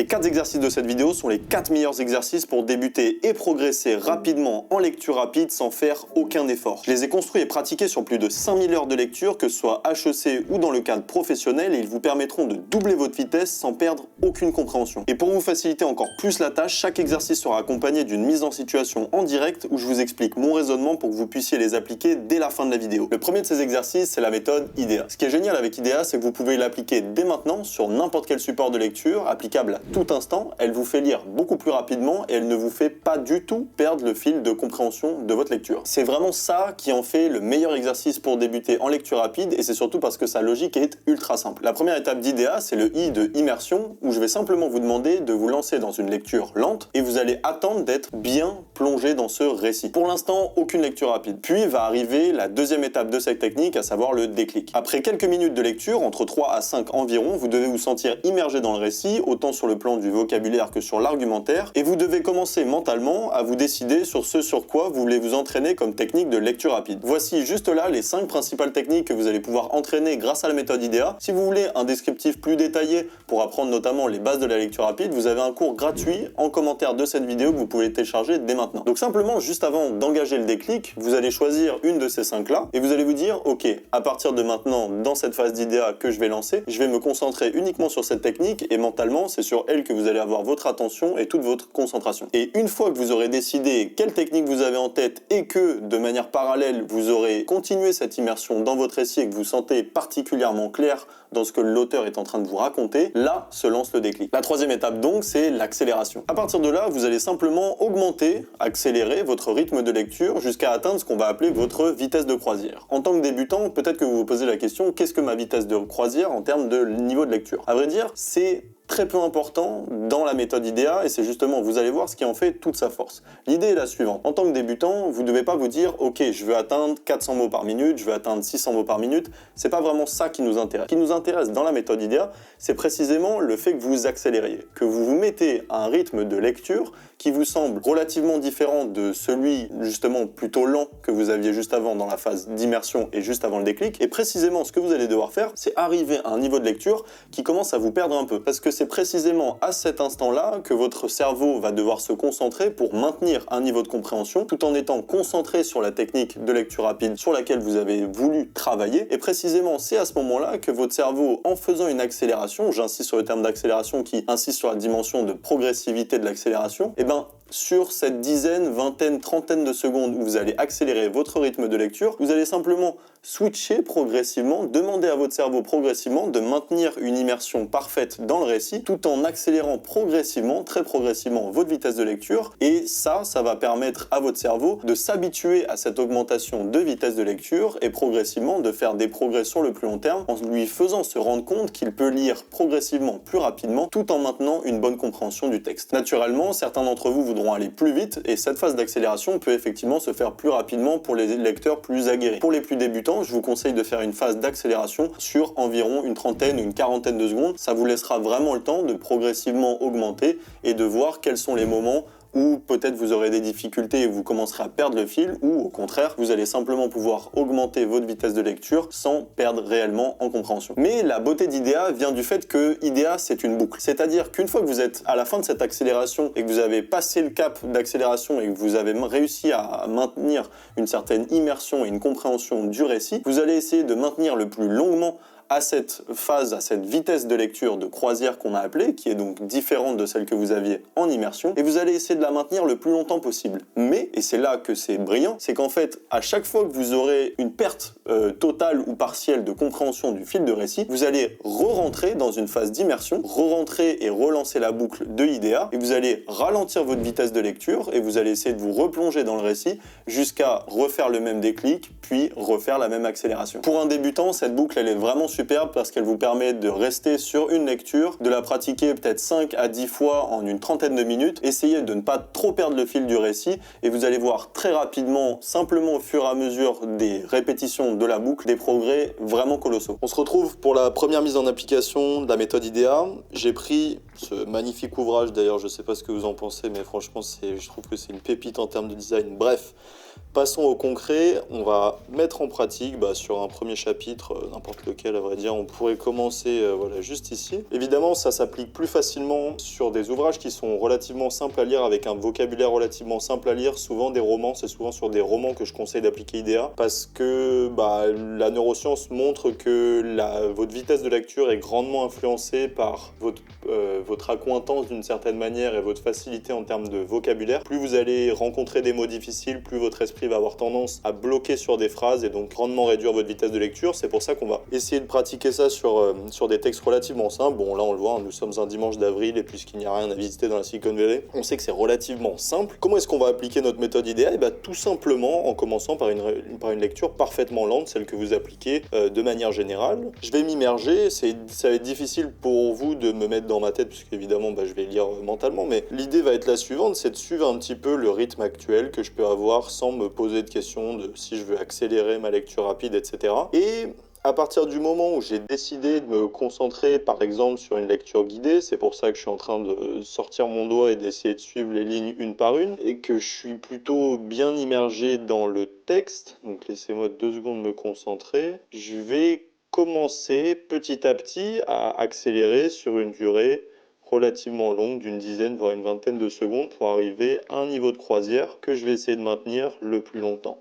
Les 4 exercices de cette vidéo sont les 4 meilleurs exercices pour débuter et progresser rapidement en lecture rapide sans faire aucun effort. Je les ai construits et pratiqués sur plus de 5000 heures de lecture, que ce soit HEC ou dans le cadre professionnel, et ils vous permettront de doubler votre vitesse sans perdre aucune compréhension. Et pour vous faciliter encore plus la tâche, chaque exercice sera accompagné d'une mise en situation en direct où je vous explique mon raisonnement pour que vous puissiez les appliquer dès la fin de la vidéo. Le premier de ces exercices, c'est la méthode IDEA. Ce qui est génial avec IDEA, c'est que vous pouvez l'appliquer dès maintenant sur n'importe quel support de lecture, applicable à tout instant. Elle vous fait lire beaucoup plus rapidement et elle ne vous fait pas du tout perdre le fil de compréhension de votre lecture. C'est vraiment ça qui en fait le meilleur exercice pour débuter en lecture rapide, et c'est surtout parce que sa logique est ultra simple. La première étape d'IDEA, c'est le I de immersion, où je vais simplement vous demander de vous lancer dans une lecture lente et vous allez attendre d'être bien plongé dans ce récit. Pour l'instant, aucune lecture rapide. Puis va arriver la deuxième étape de cette technique, à savoir le déclic. Après quelques minutes de lecture, entre 3 à 5 environ, vous devez vous sentir immergé dans le récit, autant sur le plan du vocabulaire que sur l'argumentaire, et vous devez commencer mentalement à vous décider sur ce sur quoi vous voulez vous entraîner comme technique de lecture rapide. Voici juste là les 5 principales techniques que vous allez pouvoir entraîner grâce à la méthode IDEA. Si vous voulez un descriptif plus détaillé pour apprendre notamment les bases de la lecture rapide, vous avez un cours gratuit en commentaire de cette vidéo que vous pouvez télécharger dès maintenant. Donc simplement, juste avant d'engager le déclic, vous allez choisir une de ces 5 là et vous allez vous dire, ok, à partir de maintenant, dans cette phase d'IDEA que je vais lancer, je vais me concentrer uniquement sur cette technique, et mentalement, c'est sur elle que vous allez avoir votre attention et toute votre concentration. Et une fois que vous aurez décidé quelle technique vous avez en tête et que, de manière parallèle, vous aurez continué cette immersion dans votre récit et que vous sentez particulièrement clair dans ce que l'auteur est en train de vous raconter, là se lance le déclic. La troisième étape donc, c'est l'accélération. À partir de là, vous allez simplement augmenter, accélérer votre rythme de lecture jusqu'à atteindre ce qu'on va appeler votre vitesse de croisière. En tant que débutant, peut-être que vous vous posez la question, qu'est-ce que ma vitesse de croisière en termes de niveau de lecture? À vrai dire, c'est très peu important dans la méthode IDEA, et c'est justement, vous allez voir, ce qui en fait toute sa force. L'idée est la suivante. En tant que débutant, vous ne devez pas vous dire « Ok, je veux atteindre 400 mots par minute, je veux atteindre 600 mots par minute ». C'est pas vraiment ça qui nous intéresse. Ce qui nous intéresse dans la méthode IDEA, c'est précisément le fait que vous accélériez, que vous vous mettez à un rythme de lecture qui vous semble relativement différent de celui, justement, plutôt lent que vous aviez juste avant dans la phase d'immersion et juste avant le déclic. Et précisément, ce que vous allez devoir faire, c'est arriver à un niveau de lecture qui commence à vous perdre un peu. Parce que c'est précisément à cet instant-là que votre cerveau va devoir se concentrer pour maintenir un niveau de compréhension, tout en étant concentré sur la technique de lecture rapide sur laquelle vous avez voulu travailler. Et précisément, c'est à ce moment-là que votre cerveau, en faisant une accélération, j'insiste sur le terme d'accélération qui insiste sur la dimension de progressivité de l'accélération, et ben, sur cette dizaine, vingtaine, trentaine de secondes où vous allez accélérer votre rythme de lecture, vous allez simplement switcher progressivement, demander à votre cerveau progressivement de maintenir une immersion parfaite dans le récit, tout en accélérant progressivement, très progressivement, votre vitesse de lecture. Et ça va permettre à votre cerveau de s'habituer à cette augmentation de vitesse de lecture et progressivement de faire des progrès sur le plus long terme, en lui faisant se rendre compte qu'il peut lire progressivement plus rapidement, tout en maintenant une bonne compréhension du texte. Naturellement, certains d'entre vous voudront aller plus vite, et cette phase d'accélération peut effectivement se faire plus rapidement pour les lecteurs plus aguerris. Pour les plus débutants, je vous conseille de faire une phase d'accélération sur environ une trentaine ou une quarantaine de secondes. Ça vous laissera vraiment le temps de progressivement augmenter et de voir quels sont les moments où peut-être vous aurez des difficultés et vous commencerez à perdre le fil, ou au contraire, vous allez simplement pouvoir augmenter votre vitesse de lecture sans perdre réellement en compréhension. Mais la beauté d'IDEA vient du fait que IDEA, c'est une boucle. C'est-à-dire qu'une fois que vous êtes à la fin de cette accélération et que vous avez passé le cap d'accélération et que vous avez réussi à maintenir une certaine immersion et une compréhension du récit, vous allez essayer de maintenir le plus longuement à cette phase, à cette vitesse de lecture de croisière qu'on a appelée, qui est donc différente de celle que vous aviez en immersion, et vous allez essayer de la maintenir le plus longtemps possible. Mais, et c'est là que c'est brillant, c'est qu'en fait, à chaque fois que vous aurez une perte totale ou partielle de compréhension du fil de récit, vous allez re-rentrer dans une phase d'immersion, re-rentrer et relancer la boucle de IDEA, et vous allez ralentir votre vitesse de lecture, et vous allez essayer de vous replonger dans le récit jusqu'à refaire le même déclic, puis refaire la même accélération. Pour un débutant, cette boucle, elle est vraiment superbe parce qu'elle vous permet de rester sur une lecture, de la pratiquer peut-être 5 à 10 fois en une trentaine de minutes. Essayez de ne pas trop perdre le fil du récit et vous allez voir très rapidement, simplement au fur et à mesure des répétitions de la boucle, des progrès vraiment colossaux. On se retrouve pour la première mise en application de la méthode IDEA. J'ai pris ce magnifique ouvrage, d'ailleurs je sais pas ce que vous en pensez, mais franchement je trouve que c'est une pépite en termes de design. Bref, passons au concret. On va mettre en pratique sur un premier chapitre, n'importe lequel à vrai dire, on pourrait commencer voilà, juste ici. Évidemment, ça s'applique plus facilement sur des ouvrages qui sont relativement simples à lire, avec un vocabulaire relativement simple à lire. Souvent des romans, c'est souvent sur des romans que je conseille d'appliquer IDEA, parce que la neuroscience montre que votre vitesse de lecture est grandement influencée par votre accointance d'une certaine manière et votre facilité en termes de vocabulaire. Plus vous allez rencontrer des mots difficiles, plus votre esprit va avoir tendance à bloquer sur des phrases et donc grandement réduire votre vitesse de lecture. C'est pour ça qu'on va essayer de pratiquer ça sur des textes relativement simples. Bon, là on le voit, nous sommes un dimanche d'avril et puisqu'il n'y a rien à visiter dans la Silicon Valley, on sait que c'est relativement simple. Comment est-ce qu'on va appliquer notre méthode IDEA? Tout simplement en commençant par une lecture parfaitement lente, celle que vous appliquez de manière générale. Je vais m'immerger, ça va être difficile pour vous de me mettre dans ma tête puisqu'évidemment je vais lire mentalement, mais l'idée va être la suivante, c'est de suivre un petit peu le rythme actuel que je peux avoir sans me poser de questions de si je veux accélérer ma lecture rapide, etc. Et à partir du moment où j'ai décidé de me concentrer, par exemple, sur une lecture guidée, c'est pour ça que je suis en train de sortir mon doigt et d'essayer de suivre les lignes une par une, et que je suis plutôt bien immergé dans le texte, donc laissez-moi 2 secondes me concentrer, je vais commencer petit à petit à accélérer sur une durée relativement longue d'une dizaine voire une vingtaine de secondes pour arriver à un niveau de croisière que je vais essayer de maintenir le plus longtemps.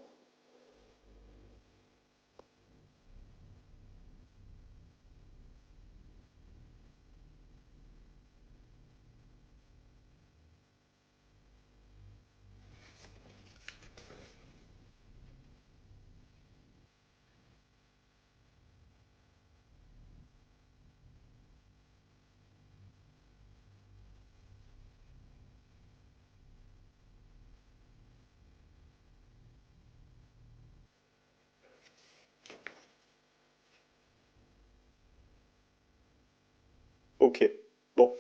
Ok, bon,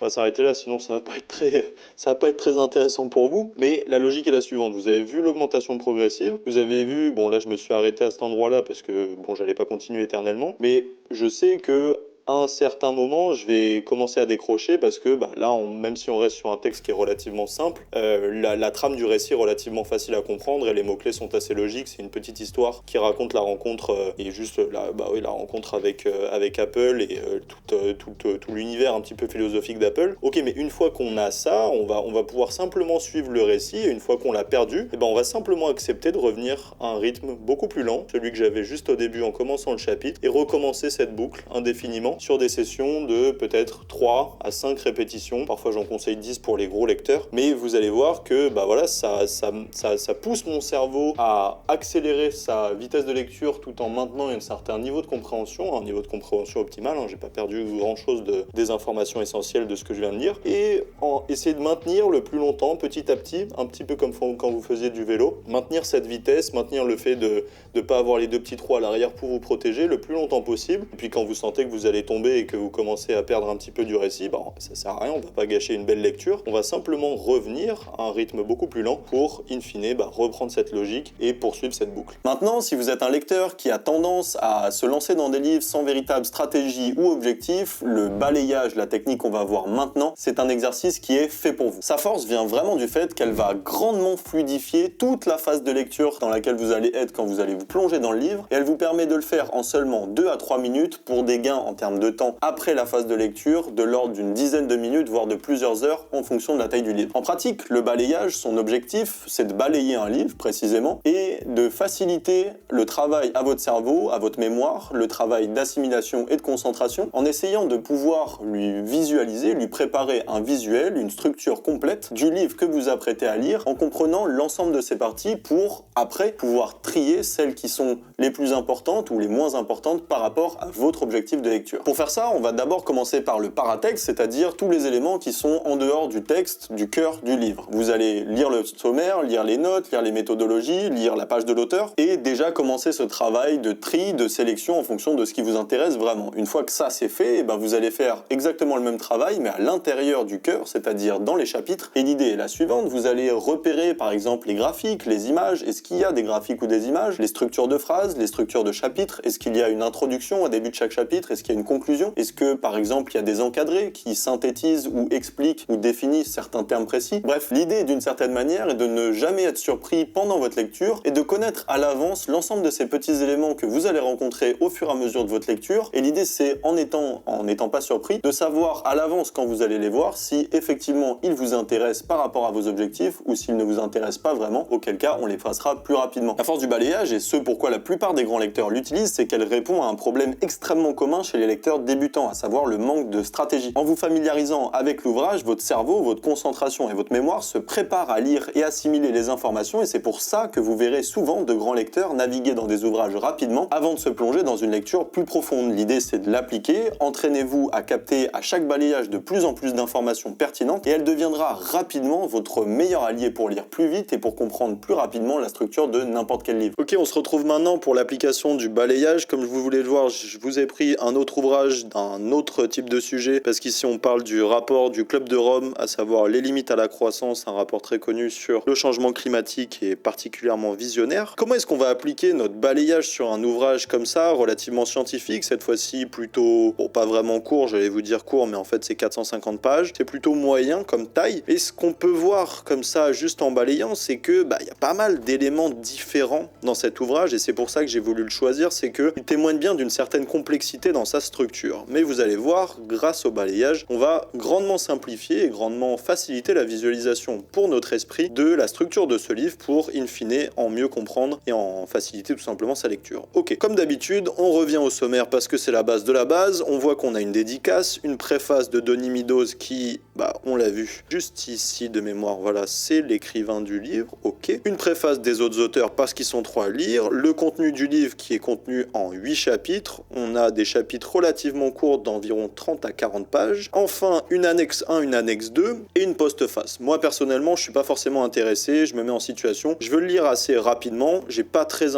on va s'arrêter là, sinon ça va pas être très intéressant pour vous. Mais la logique est la suivante, vous avez vu l'augmentation progressive, vous avez vu, bon là je me suis arrêté à cet endroit-là parce que bon j'allais pas continuer éternellement, mais je sais que à un certain moment, je vais commencer à décrocher parce que là, même si on reste sur un texte qui est relativement simple, la trame du récit est relativement facile à comprendre et les mots-clés sont assez logiques. C'est une petite histoire qui raconte la rencontre et juste la rencontre avec Apple et tout l'univers un petit peu philosophique d'Apple. Ok, mais une fois qu'on a ça, on va pouvoir simplement suivre le récit et une fois qu'on l'a perdu, on va simplement accepter de revenir à un rythme beaucoup plus lent, celui que j'avais juste au début en commençant le chapitre, et recommencer cette boucle indéfiniment sur des sessions de peut-être 3 à 5 répétitions. Parfois j'en conseille 10 pour les gros lecteurs, mais vous allez voir que ça pousse mon cerveau à accélérer sa vitesse de lecture tout en maintenant un certain niveau de compréhension, un niveau de compréhension optimal, j'ai pas perdu grand chose des informations essentielles de ce que je viens de dire, et essayer de maintenir le plus longtemps, petit à petit, un petit peu comme quand vous faisiez du vélo, maintenir cette vitesse, maintenir le fait de ne pas avoir les 2 petits trous à l'arrière pour vous protéger le plus longtemps possible, et puis quand vous sentez que vous allez tomber et que vous commencez à perdre un petit peu du récit, ça sert à rien, on va pas gâcher une belle lecture, on va simplement revenir à un rythme beaucoup plus lent pour, in fine, reprendre cette logique et poursuivre cette boucle. Maintenant, si vous êtes un lecteur qui a tendance à se lancer dans des livres sans véritable stratégie ou objectif, le balayage, la technique qu'on va voir maintenant, c'est un exercice qui est fait pour vous. Sa force vient vraiment du fait qu'elle va grandement fluidifier toute la phase de lecture dans laquelle vous allez être quand vous allez vous plonger dans le livre, et elle vous permet de le faire en seulement 2 à 3 minutes pour des gains en termes de temps après la phase de lecture de l'ordre d'une dizaine de minutes, voire de plusieurs heures en fonction de la taille du livre. En pratique, le balayage, son objectif, c'est de balayer un livre précisément et de faciliter le travail à votre cerveau, à votre mémoire, le travail d'assimilation et de concentration en essayant de pouvoir lui visualiser, lui préparer un visuel, une structure complète du livre que vous apprêtez à lire en comprenant l'ensemble de ses parties pour après pouvoir trier celles qui sont les plus importantes ou les moins importantes par rapport à votre objectif de lecture. Pour faire ça, on va d'abord commencer par le paratexte, c'est-à-dire tous les éléments qui sont en dehors du texte, du cœur du livre. Vous allez lire le sommaire, lire les notes, lire les méthodologies, lire la page de l'auteur et déjà commencer ce travail de tri, de sélection en fonction de ce qui vous intéresse vraiment. Une fois que ça c'est fait, vous allez faire exactement le même travail mais à l'intérieur du cœur, c'est-à-dire dans les chapitres. Et l'idée est la suivante, vous allez repérer par exemple les graphiques, les images, est-ce qu'il y a des graphiques ou des images, les structures de phrases, les structures de chapitres, est-ce qu'il y a une introduction au début de chaque chapitre, est-ce qu'il y a une conclusions? Est-ce que, par exemple, il y a des encadrés qui synthétisent ou expliquent ou définissent certains termes précis? Bref, l'idée d'une certaine manière est de ne jamais être surpris pendant votre lecture et de connaître à l'avance l'ensemble de ces petits éléments que vous allez rencontrer au fur et à mesure de votre lecture. Et l'idée, c'est en n'étant pas surpris, de savoir à l'avance quand vous allez les voir si effectivement ils vous intéressent par rapport à vos objectifs ou s'ils ne vous intéressent pas vraiment, auquel cas on les passera plus rapidement. La force du balayage, et ce pourquoi la plupart des grands lecteurs l'utilisent, c'est qu'elle répond à un problème extrêmement commun chez les lecteurs débutants, à savoir le manque de stratégie. En vous familiarisant avec l'ouvrage, votre cerveau, votre concentration et votre mémoire se préparent à lire et assimiler les informations, et c'est pour ça que vous verrez souvent de grands lecteurs naviguer dans des ouvrages rapidement avant de se plonger dans une lecture plus profonde. L'idée, c'est de l'appliquer, entraînez-vous à capter à chaque balayage de plus en plus d'informations pertinentes et elle deviendra rapidement votre meilleur allié pour lire plus vite et pour comprendre plus rapidement la structure de n'importe quel livre. Ok, on se retrouve maintenant pour l'application du balayage. Comme vous voulez le voir, je vous ai pris un autre ouvrage d'un autre type de sujet parce qu'ici on parle du rapport du Club de Rome, à savoir les limites à la croissance, un rapport très connu sur le changement climatique et particulièrement visionnaire. Comment est-ce qu'on va appliquer notre balayage sur un ouvrage comme ça, relativement scientifique, cette fois-ci plutôt, bon, pas vraiment court, j'allais vous dire court, mais en fait c'est 450 pages, c'est plutôt moyen comme taille. Et ce qu'on peut voir comme ça, juste en balayant, c'est que y a pas mal d'éléments différents dans cet ouvrage, et c'est pour ça que j'ai voulu le choisir, c'est qu'il témoigne bien d'une certaine complexité dans sa structure. Mais vous allez voir, grâce au balayage, on va grandement simplifier et grandement faciliter la visualisation pour notre esprit de la structure de ce livre pour, in fine, en mieux comprendre et en faciliter tout simplement sa lecture. Ok, comme d'habitude, on revient au sommaire parce que c'est la base de la base. On voit qu'on a une dédicace, une préface de Denis Meadows qui, on l'a vu juste ici de mémoire, voilà, c'est l'écrivain du livre, ok. Une préface des autres auteurs parce qu'ils sont 3 à lire, le contenu du livre qui est contenu en 8 chapitres, on a des chapitres relativement courts d'environ 30 à 40 pages, enfin une annexe 1, une annexe 2 et une postface. Moi personnellement, je suis pas forcément intéressé, je me mets en situation, je veux le lire assez rapidement, je suis pas très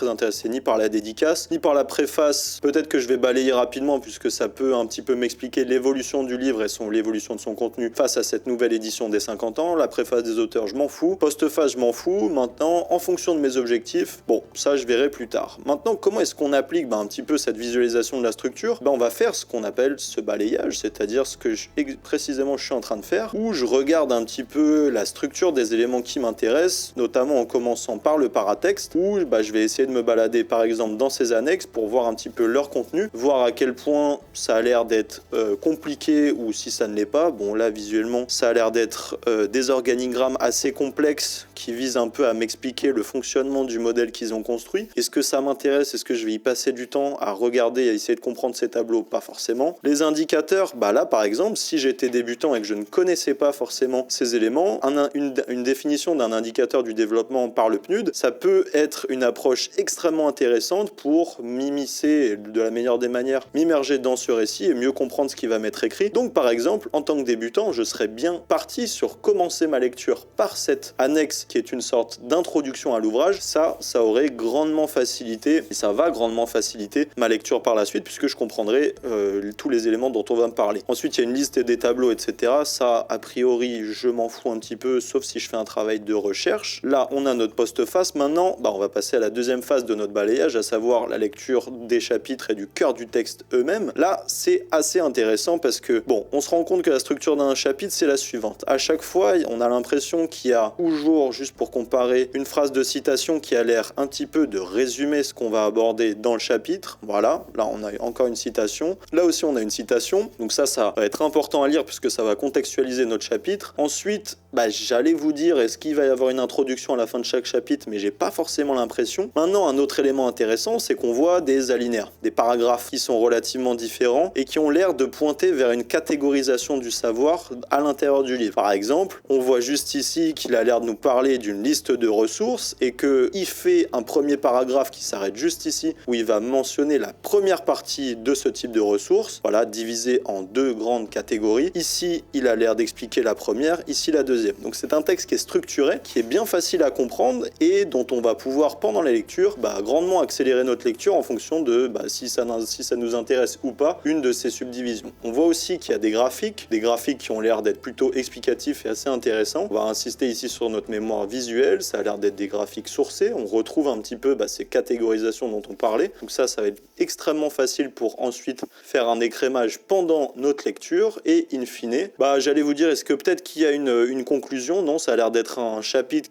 intéressé ni par la dédicace, ni par la préface, peut-être que je vais balayer rapidement puisque ça peut un petit peu m'expliquer l'évolution du livre et l'évolution de son contenu face à cette nouvelle édition des 50 ans. La préface des auteurs, je m'en fous. Postface, je m'en fous. Maintenant, en fonction de mes objectifs, bon, ça je verrai plus tard. Maintenant, comment est-ce qu'on applique un petit peu cette visualisation de la structure? On va faire ce qu'on appelle ce balayage, c'est-à-dire ce que précisément je suis en train de faire, où je regarde un petit peu la structure des éléments qui m'intéressent, notamment en commençant par le paratexte, où je vais essayer de me balader par exemple dans ces annexes pour voir un petit peu leur contenu, voir à quel point ça a l'air d'être compliqué ou si ça ne l'est pas. Bon là visuellement ça a l'air d'être des organigrammes assez complexes qui visent un peu à m'expliquer le fonctionnement du modèle qu'ils ont construit. Est-ce que ça m'intéresse? Est-ce que je vais y passer du temps à regarder et à essayer de comprendre ces tableaux? Pas forcément. Les indicateurs, là par exemple, si j'étais débutant et que je ne connaissais pas forcément ces éléments, une définition d'un indicateur du développement par le PNUD, ça peut être une approche extrêmement intéressante pour m'immiscer de la meilleure des manières, m'immerger dans ce récit et mieux comprendre ce qui va m'être écrit. Donc par exemple, en tant que débutant, je serais bien parti sur commencer ma lecture par cette annexe qui est une sorte d'introduction à l'ouvrage. Ça aurait grandement facilité, et ça va grandement faciliter ma lecture par la suite puisque je comprendrai tous les éléments dont on va me parler. Ensuite, il y a une liste des tableaux, etc. Ça, a priori, je m'en fous un petit peu, sauf si je fais un travail de recherche. Là, on a notre postface. Maintenant, on va passer à la deuxième phase de notre balayage, à savoir la lecture des chapitres et du cœur du texte eux-mêmes. Là, c'est assez intéressant parce que, on se rend compte que la structure d'un chapitre, c'est la suivante. À chaque fois, on a l'impression qu'il y a toujours, juste pour comparer, une phrase de citation qui a l'air un petit peu de résumer ce qu'on va aborder dans le chapitre. Voilà, là, on a encore une citation. Là aussi, on a une citation. Donc ça va être important à lire puisque ça va contextualiser notre chapitre. Ensuite, j'allais vous dire, est-ce qu'il va y avoir une introduction à la fin de chaque chapitre, mais j'ai pas forcément l'impression. Maintenant, un autre élément intéressant, c'est qu'on voit des alinéas, des paragraphes qui sont relativement différents et qui ont l'air de pointer vers une catégorisation du savoir à l'intérieur du livre. Par exemple, on voit juste ici qu'il a l'air de nous parler d'une liste de ressources et qu'il fait un premier paragraphe qui s'arrête juste ici, où il va mentionner la première partie de ce type de ressources, voilà, divisé en 2 grandes catégories. Ici, il a l'air d'expliquer la première, ici la deuxième. Donc c'est un texte qui est structuré, qui est bien facile à comprendre et dont on va pouvoir, pendant la lecture, grandement accélérer notre lecture en fonction de si ça nous intéresse ou pas une de ces subdivisions. On voit aussi qu'il y a des graphiques qui ont l'air d'être plutôt explicatifs et assez intéressants. On va insister ici sur notre mémoire visuelle, ça a l'air d'être des graphiques sourcés. On retrouve un petit peu ces catégorisations dont on parlait. Donc ça va être extrêmement facile pour pour ensuite faire un écrémage pendant notre lecture et in fine, j'allais vous dire, est-ce que peut-être qu'il y a une conclusion? Non, ça a l'air d'être un chapitre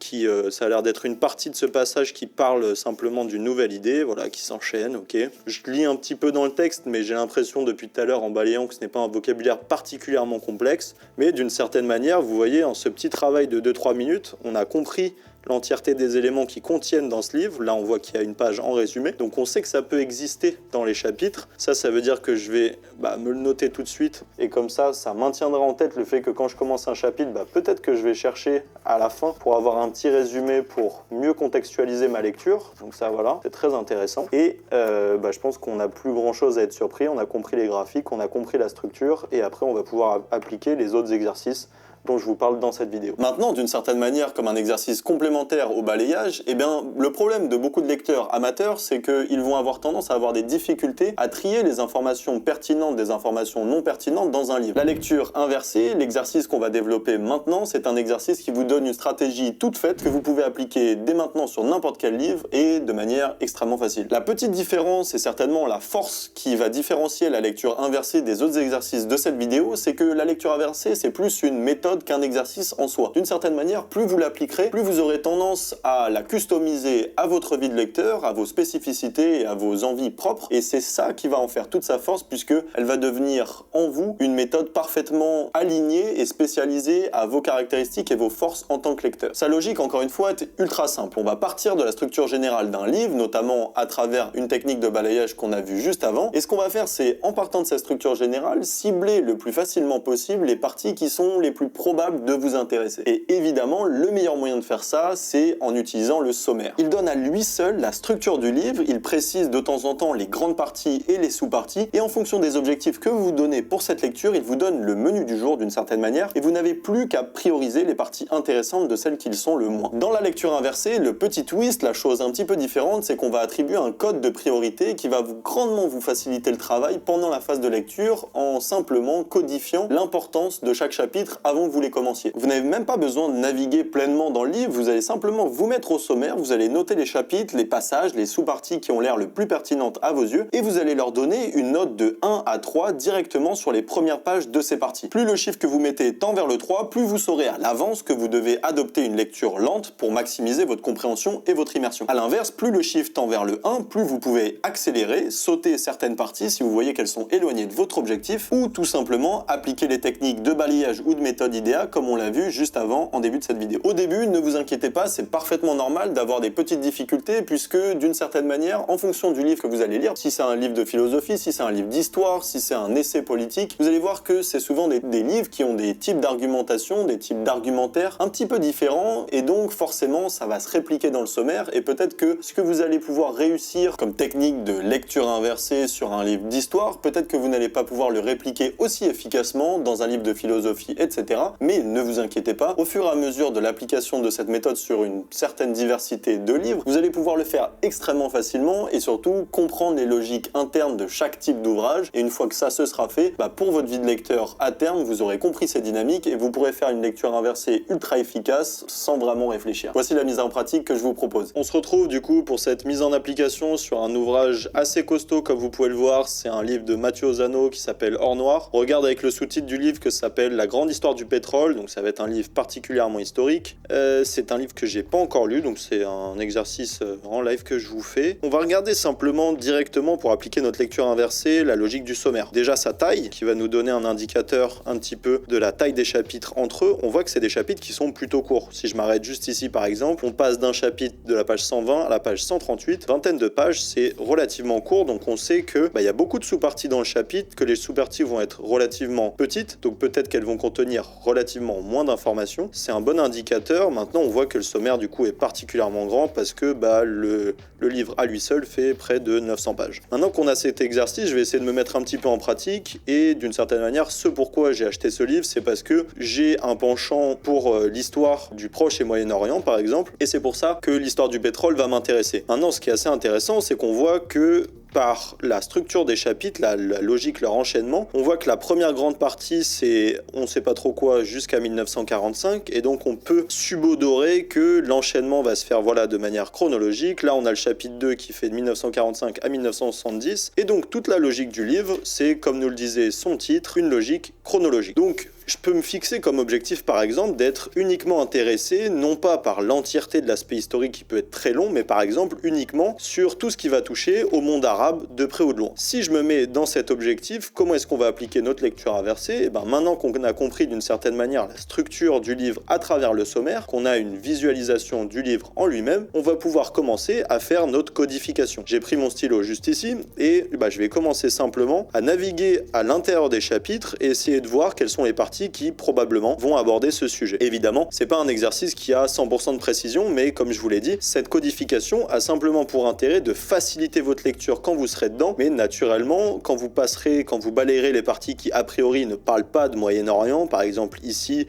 ça a l'air d'être une partie de ce passage qui parle simplement d'une nouvelle idée, voilà, qui s'enchaîne, ok. Je lis un petit peu dans le texte, mais j'ai l'impression depuis tout à l'heure en balayant que ce n'est pas un vocabulaire particulièrement complexe, mais d'une certaine manière, vous voyez, en ce petit travail de 2-3 minutes, on a compris l'entièreté des éléments qui contiennent dans ce livre. Là, on voit qu'il y a une page en résumé. Donc, on sait que ça peut exister dans les chapitres. Ça veut dire que je vais me le noter tout de suite. Et comme ça maintiendra en tête le fait que quand je commence un chapitre, peut-être que je vais chercher à la fin pour avoir un petit résumé pour mieux contextualiser ma lecture. Donc ça, voilà, c'est très intéressant. Et je pense qu'on n'a plus grand-chose à être surpris. On a compris les graphiques, on a compris la structure. Et après, on va pouvoir appliquer les autres exercices dont je vous parle dans cette vidéo. Maintenant, d'une certaine manière, comme un exercice complémentaire au balayage, le problème de beaucoup de lecteurs amateurs, c'est qu'ils vont avoir tendance à avoir des difficultés à trier les informations pertinentes des informations non pertinentes dans un livre. La lecture inversée, l'exercice qu'on va développer maintenant, c'est un exercice qui vous donne une stratégie toute faite que vous pouvez appliquer dès maintenant sur n'importe quel livre et de manière extrêmement facile. La petite différence, et certainement la force qui va différencier la lecture inversée des autres exercices de cette vidéo, c'est que la lecture inversée, c'est plus une méthode qu'un exercice en soi. D'une certaine manière, plus vous l'appliquerez, plus vous aurez tendance à la customiser à votre vie de lecteur, à vos spécificités et à vos envies propres. Et c'est ça qui va en faire toute sa force, puisque elle va devenir en vous une méthode parfaitement alignée et spécialisée à vos caractéristiques et vos forces en tant que lecteur. Sa logique, encore une fois, est ultra simple. On va partir de la structure générale d'un livre, notamment à travers une technique de balayage qu'on a vue juste avant. Et ce qu'on va faire, c'est, en partant de cette structure générale, cibler le plus facilement possible les parties qui sont les plus probable de vous intéresser. Et évidemment, le meilleur moyen de faire ça, c'est en utilisant le sommaire. Il donne à lui seul la structure du livre, il précise de temps en temps les grandes parties et les sous-parties, et en fonction des objectifs que vous vous donnez pour cette lecture, il vous donne le menu du jour d'une certaine manière, et vous n'avez plus qu'à prioriser les parties intéressantes de celles qui le sont le moins. Dans la lecture inversée, le petit twist, la chose un petit peu différente, c'est qu'on va attribuer un code de priorité qui va grandement vous faciliter le travail pendant la phase de lecture en simplement codifiant l'importance de chaque chapitre avant que vous les commenciez. Vous n'avez même pas besoin de naviguer pleinement dans le livre, vous allez simplement vous mettre au sommaire, vous allez noter les chapitres, les passages, les sous-parties qui ont l'air le plus pertinentes à vos yeux, et vous allez leur donner une note de 1 à 3 directement sur les premières pages de ces parties. Plus le chiffre que vous mettez tend vers le 3, plus vous saurez à l'avance que vous devez adopter une lecture lente pour maximiser votre compréhension et votre immersion. A l'inverse, plus le chiffre tend vers le 1, plus vous pouvez accélérer, sauter certaines parties si vous voyez qu'elles sont éloignées de votre objectif, ou tout simplement appliquer les techniques de balayage ou de méthode idéale comme on l'a vu juste avant en début de cette vidéo. Au début, ne vous inquiétez pas, c'est parfaitement normal d'avoir des petites difficultés puisque d'une certaine manière, en fonction du livre que vous allez lire, si c'est un livre de philosophie, si c'est un livre d'histoire, si c'est un essai politique, vous allez voir que c'est souvent des livres qui ont des types d'argumentation, des types d'argumentaires un petit peu différents et donc forcément ça va se répliquer dans le sommaire et peut-être que ce que vous allez pouvoir réussir comme technique de lecture inversée sur un livre d'histoire, peut-être que vous n'allez pas pouvoir le répliquer aussi efficacement dans un livre de philosophie, etc. Mais ne vous inquiétez pas, au fur et à mesure de l'application de cette méthode sur une certaine diversité de livres, vous allez pouvoir le faire extrêmement facilement et surtout comprendre les logiques internes de chaque type d'ouvrage. Et une fois que ça se sera fait, pour votre vie de lecteur à terme, vous aurez compris ces dynamiques et vous pourrez faire une lecture inversée ultra efficace sans vraiment réfléchir. Voici la mise en pratique que je vous propose. On se retrouve du coup pour cette mise en application sur un ouvrage assez costaud comme vous pouvez le voir. C'est un livre de Mathieu Ozano qui s'appelle Or Noir. On regarde avec le sous-titre du livre que ça s'appelle La grande histoire du pétrole, donc ça va être un livre particulièrement historique. C'est un livre que j'ai pas encore lu, donc c'est un exercice en live que je vous fais. On va regarder simplement directement pour appliquer notre lecture inversée la logique du sommaire. Déjà sa taille, qui va nous donner un indicateur un petit peu de la taille des chapitres entre eux. On voit que c'est des chapitres qui sont plutôt courts. Si je m'arrête juste ici par exemple, on passe d'un chapitre de la page 120 à la page 138, vingtaine de pages, c'est relativement court, donc on sait que il y a beaucoup de sous-parties dans le chapitre, que les sous-parties vont être relativement petites, donc peut-être qu'elles vont contenir relativement moins d'informations. C'est un bon indicateur. Maintenant, on voit que le sommaire du coup est particulièrement grand parce que le livre à lui seul fait près de 900 pages. Maintenant qu'on a cet exercice, je vais essayer de me mettre un petit peu en pratique et d'une certaine manière, ce pourquoi j'ai acheté ce livre, c'est parce que j'ai un penchant pour l'histoire du Proche et Moyen-Orient par exemple, et c'est pour ça que l'histoire du pétrole va m'intéresser. Maintenant, ce qui est assez intéressant, c'est qu'on voit que par la structure des chapitres, la logique, leur enchaînement. On voit que la première grande partie, c'est on ne sait pas trop quoi jusqu'à 1945, et donc on peut subodorer que l'enchaînement va se faire de manière chronologique. Là, on a le chapitre 2 qui fait de 1945 à 1970, et donc toute la logique du livre, c'est, comme nous le disait son titre, une logique chronologique. Donc, je peux me fixer comme objectif, par exemple, d'être uniquement intéressé, non pas par l'entièreté de l'aspect historique qui peut être très long, mais par exemple uniquement sur tout ce qui va toucher au monde arabe de près ou de loin. Si je me mets dans cet objectif, comment est-ce qu'on va appliquer notre lecture inversée ? Maintenant qu'on a compris d'une certaine manière la structure du livre à travers le sommaire, qu'on a une visualisation du livre en lui-même, on va pouvoir commencer à faire notre codification. J'ai pris mon stylo juste ici et je vais commencer simplement à naviguer à l'intérieur des chapitres et essayer de voir quelles sont les parties qui probablement vont aborder ce sujet. Évidemment, c'est pas un exercice qui a 100% de précision, mais comme je vous l'ai dit, cette codification a simplement pour intérêt de faciliter votre lecture quand vous serez dedans, mais naturellement, quand vous balayerez les parties qui a priori ne parlent pas de Moyen-Orient, par exemple ici,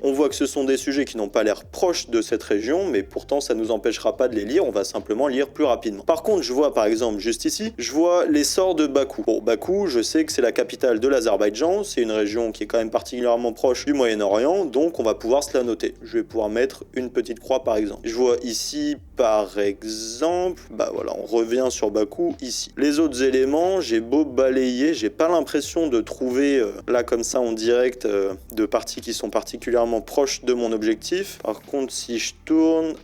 on voit que ce sont des sujets qui n'ont pas l'air proches de cette région, mais pourtant ça nous empêchera pas de les lire, on va simplement lire plus rapidement. Par contre, je vois par exemple juste ici, je vois l'essor de Bakou. Bon, Bakou, je sais que c'est la capitale de l'Azerbaïdjan, c'est une région qui est quand même particulièrement proche du Moyen-Orient, donc on va pouvoir se la noter. Je vais pouvoir mettre une petite croix par exemple. Je vois ici par exemple, on revient sur Bakou ici. Les autres éléments, j'ai beau balayer, j'ai pas l'impression de trouver là comme ça en direct de parties qui sont particulièrement proches de mon objectif. Par contre, si je tourne,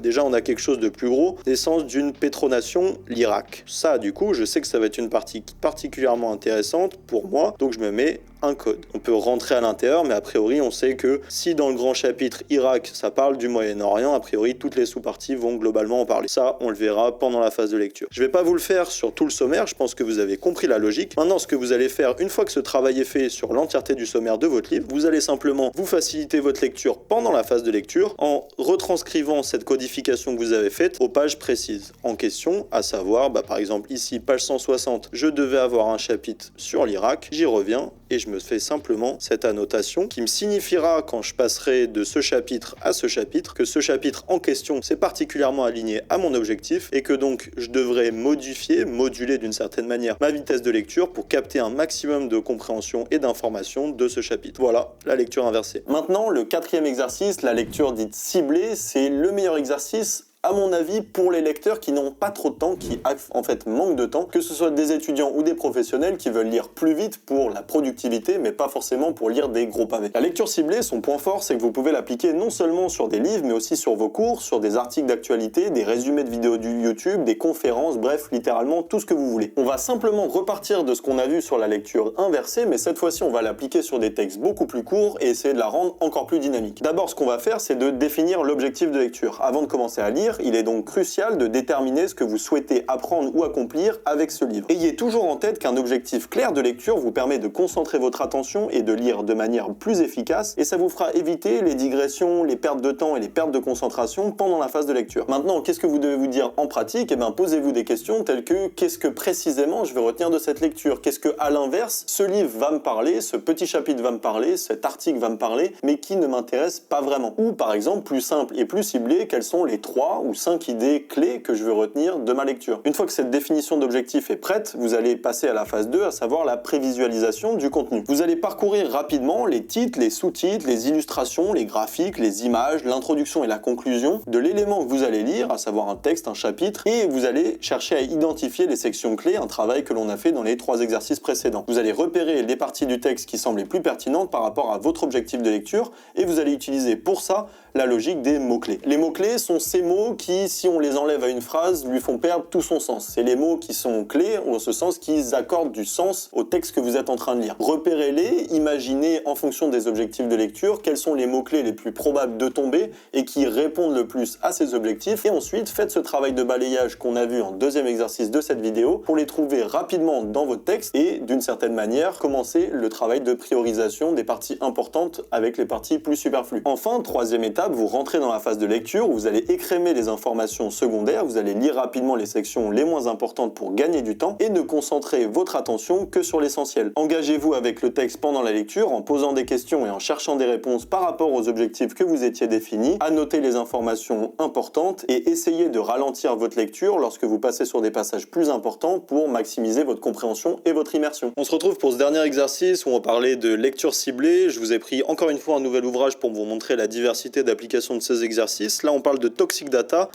déjà on a quelque chose de plus gros, naissance d'une pétronation, l'Irak. Ça, du coup, je sais que ça va être une partie particulièrement intéressante pour moi, donc je me mets un code. On peut rentrer à l'intérieur, mais a priori, on sait que si dans le grand chapitre Irak, ça parle du Moyen-Orient, a priori, toutes les sous-parties vont globalement en parler. Ça, on le verra pendant la phase de lecture. Je vais pas vous le faire sur tout le sommaire, je pense que vous avez compris la logique. Maintenant, ce que vous allez faire, une fois que ce travail est fait sur l'entièreté du sommaire de votre livre, vous allez simplement vous faciliter votre lecture pendant la phase de lecture en retranscrivant cette codification que vous avez faite aux pages précises en question, à savoir, par exemple, ici, page 160, je devais avoir un chapitre sur l'Irak, j'y reviens, et je me fais simplement cette annotation qui me signifiera quand je passerai de ce chapitre à ce chapitre que ce chapitre en question c'est particulièrement aligné à mon objectif et que donc je devrais moduler d'une certaine manière ma vitesse de lecture pour capter un maximum de compréhension et d'information de ce chapitre. Voilà la lecture inversée. Maintenant, le quatrième exercice, la lecture dite ciblée, c'est le meilleur exercice à mon avis, pour les lecteurs qui n'ont pas trop de temps, qui en fait manquent de temps, que ce soit des étudiants ou des professionnels qui veulent lire plus vite pour la productivité, mais pas forcément pour lire des gros pavés. La lecture ciblée, son point fort, c'est que vous pouvez l'appliquer non seulement sur des livres, mais aussi sur vos cours, sur des articles d'actualité, des résumés de vidéos du YouTube, des conférences, bref, littéralement tout ce que vous voulez. On va simplement repartir de ce qu'on a vu sur la lecture inversée, mais cette fois-ci, on va l'appliquer sur des textes beaucoup plus courts et essayer de la rendre encore plus dynamique. D'abord, ce qu'on va faire, c'est de définir l'objectif de lecture. Avant de commencer à lire, il est donc crucial de déterminer ce que vous souhaitez apprendre ou accomplir avec ce livre. Ayez toujours en tête qu'un objectif clair de lecture vous permet de concentrer votre attention et de lire de manière plus efficace, et ça vous fera éviter les digressions, les pertes de temps et les pertes de concentration pendant la phase de lecture. Maintenant, qu'est-ce que vous devez vous dire en pratique ? Posez-vous des questions telles que qu'est-ce que précisément je vais retenir de cette lecture ? Qu'est-ce que, à l'inverse, ce livre va me parler, ce petit chapitre va me parler, cet article va me parler, mais qui ne m'intéresse pas vraiment ? Ou par exemple, plus simple et plus ciblé, quelles sont les 3 ou 5 idées clés que je veux retenir de ma lecture. Une fois que cette définition d'objectif est prête, vous allez passer à la phase 2, à savoir la prévisualisation du contenu. Vous allez parcourir rapidement les titres, les sous-titres, les illustrations, les graphiques, les images, l'introduction et la conclusion de l'élément que vous allez lire, à savoir un texte, un chapitre, et vous allez chercher à identifier les sections clés, un travail que l'on a fait dans les 3 exercices précédents. Vous allez repérer les parties du texte qui semblent les plus pertinentes par rapport à votre objectif de lecture, et vous allez utiliser pour ça la logique des mots-clés. Les mots-clés sont ces mots qui, si on les enlève à une phrase, lui font perdre tout son sens. C'est les mots qui sont clés, en ce sens qu'ils accordent du sens au texte que vous êtes en train de lire. Repérez-les, imaginez en fonction des objectifs de lecture quels sont les mots-clés les plus probables de tomber et qui répondent le plus à ces objectifs, et ensuite faites ce travail de balayage qu'on a vu en deuxième exercice de cette vidéo pour les trouver rapidement dans votre texte et d'une certaine manière commencer le travail de priorisation des parties importantes avec les parties plus superflues. Enfin, troisième étape, vous rentrez dans la phase de lecture où vous allez écrémer les les informations secondaires, vous allez lire rapidement les sections les moins importantes pour gagner du temps et ne concentrer votre attention que sur l'essentiel. Engagez-vous avec le texte pendant la lecture en posant des questions et en cherchant des réponses par rapport aux objectifs que vous étiez définis, annotez les informations importantes et essayez de ralentir votre lecture lorsque vous passez sur des passages plus importants pour maximiser votre compréhension et votre immersion. On se retrouve pour ce dernier exercice où on parlait de lecture ciblée. Je vous ai pris encore une fois un nouvel ouvrage pour vous montrer la diversité d'applications de ces exercices. Là, on parle de Toxic Data,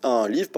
un livre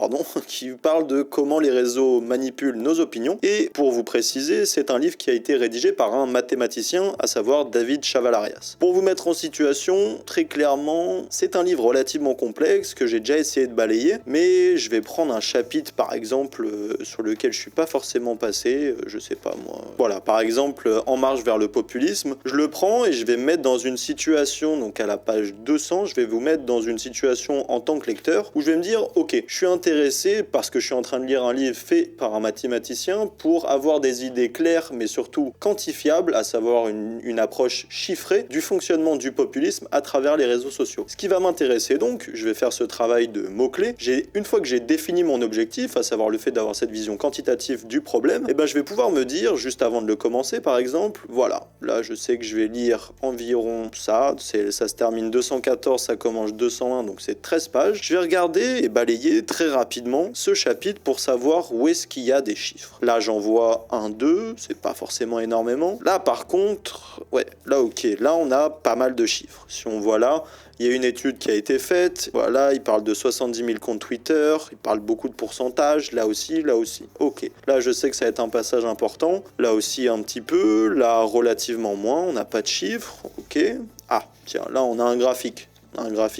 qui parle de comment les réseaux manipulent nos opinions. Et pour vous préciser, c'est un livre qui a été rédigé par un mathématicien, à savoir David Chavalarias. Pour vous mettre en situation, très clairement, c'est un livre relativement complexe que j'ai déjà essayé de balayer, mais je vais prendre un chapitre par exemple sur lequel je suis pas forcément passé, je sais pas moi. Voilà, par exemple, En marche vers le populisme, je le prends et je vais me mettre dans une situation, donc à la page 200, je vais vous mettre dans une situation en tant que lecteur où je vais me dire, ok, je suis intéressé parce que je suis en train de lire un livre fait par un mathématicien pour avoir des idées claires mais surtout quantifiables, à savoir une approche chiffrée du fonctionnement du populisme à travers les réseaux sociaux. Ce qui va m'intéresser donc, je vais faire ce travail de mots-clés. Une fois que j'ai défini mon objectif, à savoir le fait d'avoir cette vision quantitative du problème, et ben je vais pouvoir me dire, juste avant de le commencer par exemple, voilà, là je sais que je vais lire environ ça se termine 214, ça commence 201, donc c'est 13 pages. Je vais regarder et balayer très rapidement ce chapitre pour savoir où est-ce qu'il y a des chiffres. Là j'en vois 1, 2, c'est pas forcément énormément. Là par contre, ouais, là ok, là on a pas mal de chiffres. Si on voit là, il y a une étude qui a été faite, voilà, il parle de 70 000 comptes Twitter, il parle beaucoup de pourcentage, là aussi, ok. Là, je sais que ça va être un passage important, là aussi un petit peu, là, relativement moins, on n'a pas de chiffres, ok. Ah, tiens, là, on a un graphique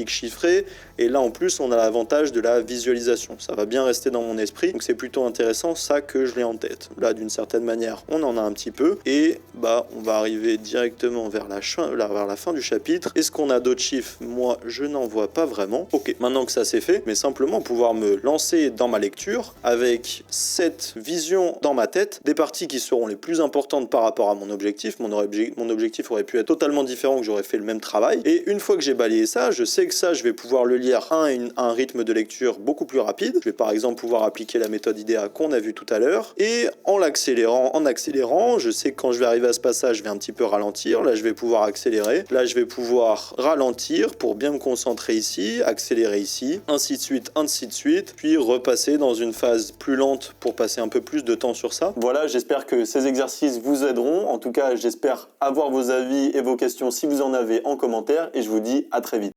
chiffré, et là en plus on a l'avantage de la visualisation, ça va bien rester dans mon esprit, donc c'est plutôt intéressant ça que je l'ai en tête. Là d'une certaine manière on en a un petit peu, et bah on va arriver directement vers la fin du chapitre. Est-ce qu'on a d'autres chiffres? Moi je n'en vois pas vraiment. Ok, maintenant que ça c'est fait, mais simplement pouvoir me lancer dans ma lecture avec cette vision dans ma tête, des parties qui seront les plus importantes par rapport à mon objectif. Mon objectif aurait pu être totalement différent, que j'aurais fait le même travail, et une fois que j'ai balayé ça, je sais que ça, je vais pouvoir le lire à un rythme de lecture beaucoup plus rapide. Je vais par exemple pouvoir appliquer la méthode IDEA qu'on a vue tout à l'heure. Et en accélérant, je sais que quand je vais arriver à ce passage, je vais un petit peu ralentir. Là, je vais pouvoir accélérer. Là, je vais pouvoir ralentir pour bien me concentrer ici, accélérer ici, ainsi de suite, puis repasser dans une phase plus lente pour passer un peu plus de temps sur ça. Voilà, j'espère que ces exercices vous aideront. En tout cas, j'espère avoir vos avis et vos questions si vous en avez en commentaire, et je vous dis à très vite.